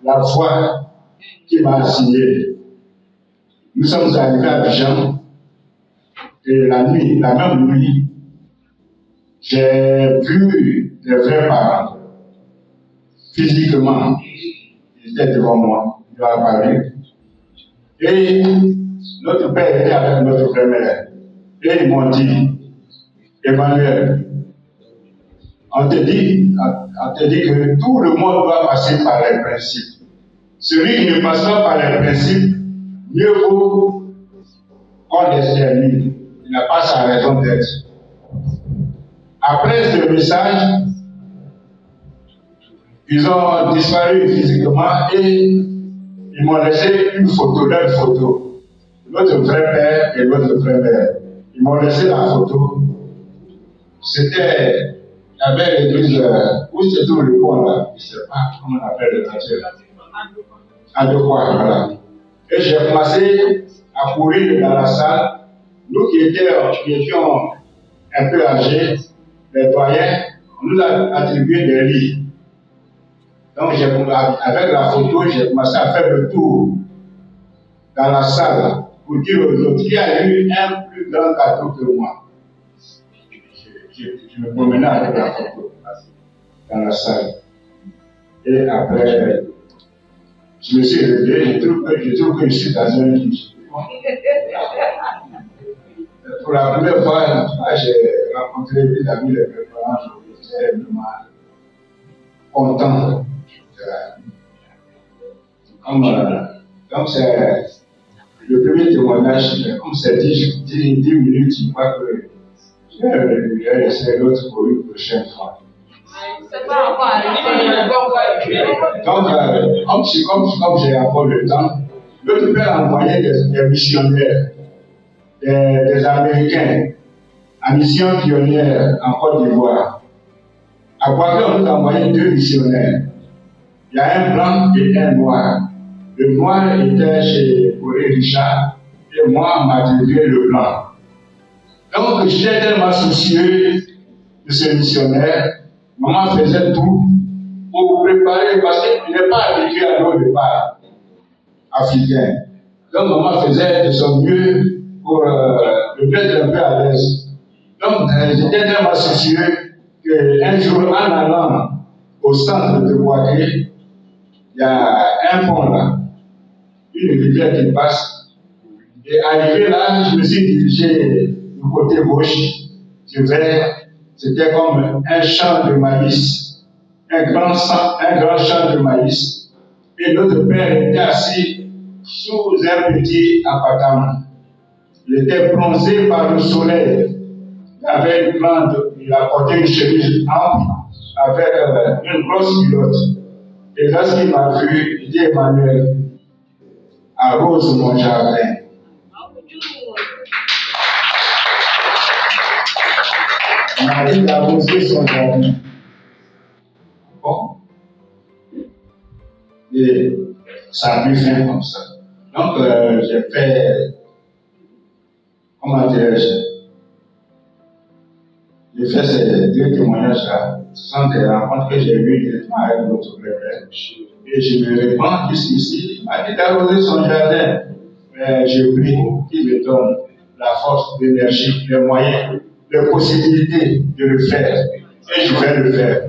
la voie qui m'a assigné. Nous sommes arrivés à Abidjan et la même nuit, j'ai vu les vrais parents. Physiquement, ils étaient devant moi, ils ont apparu. Et notre père était avec notre frère-mère. Et ils m'ont dit, Emmanuel, on te dit que tout le monde doit passer par les principes. Celui qui ne passe pas par les principes, mieux vaut qu'on l'extermine. Il n'a pas sa raison d'être. Après ce message, ils ont disparu physiquement et ils m'ont laissé une photo, leur photo. Notre vrai père et notre frère mère. Ils m'ont laissé la photo. C'était, il y avait l'église, où c'était tout le pont là, je ne sais pas comment on appelle le quartier. À deux fois, voilà. Et j'ai commencé à courir dans la salle. Nous qui étions un peu âgés, les doyens, on nous a attribué des lits. Donc, avec la photo, j'ai commencé à faire le tour dans la salle pour dire aux autres qu'il y a eu un plus grand cadeau que moi. Je me promenais avec la photo dans la salle. Et après, je me suis levé, je trouve que je suis dans un lit. Pour la première fois, j'ai rencontré des amis, les préparants, j'étais vraiment content. Donc c'est le premier témoignage, comme c'est 10 minutes, je crois que je vais laisser l'autre pour une prochaine fois. Donc, comme j'ai encore le temps, l'autre père a envoyé des missionnaires, des Américains, en mission pionnière en Côte d'Ivoire. À Boaké, on nous a envoyé 2 missionnaires. Il y a un blanc et un noir. Le noir était chez Corée Richard et moi, on m'a attribué le blanc. Donc, j'étais tellement soucieux de ce missionnaire. Maman faisait tout pour préparer, parce qu'il n'est pas habitué à nos repas africains. Donc, maman faisait de son mieux pour le mettre un peu à l'aise. Donc, j'étais tellement soucieux qu'un jour, en allant au centre de Boaké, il y a un pont là, une rivière qui passe. Et arrivé là, je me suis dirigé du côté gauche, c'était comme un champ de maïs, un grand champ de maïs. Et notre père était assis sous un petit appartement. Il était bronzé par le soleil. Il avait une plante, il a porté une chemise ample avec une grosse culotte. Et lorsqu'il m'a vu, il dit Emmanuel, arrose mon jardin. Il m'a dit d'arroser son jardin. Bon. Et ça a pris fin comme ça. Donc, j'ai fait, comment dirais-je, j'ai fait ces 2 témoignages-là. Ce sont des rencontres que j'ai eues directement avec notre frère. Et je me répands jusqu'ici. Il m'a dit d'arroser son jardin. Mais je prie qu'il me donne la force, l'énergie, les moyens, les possibilités de le faire. Et je vais le faire.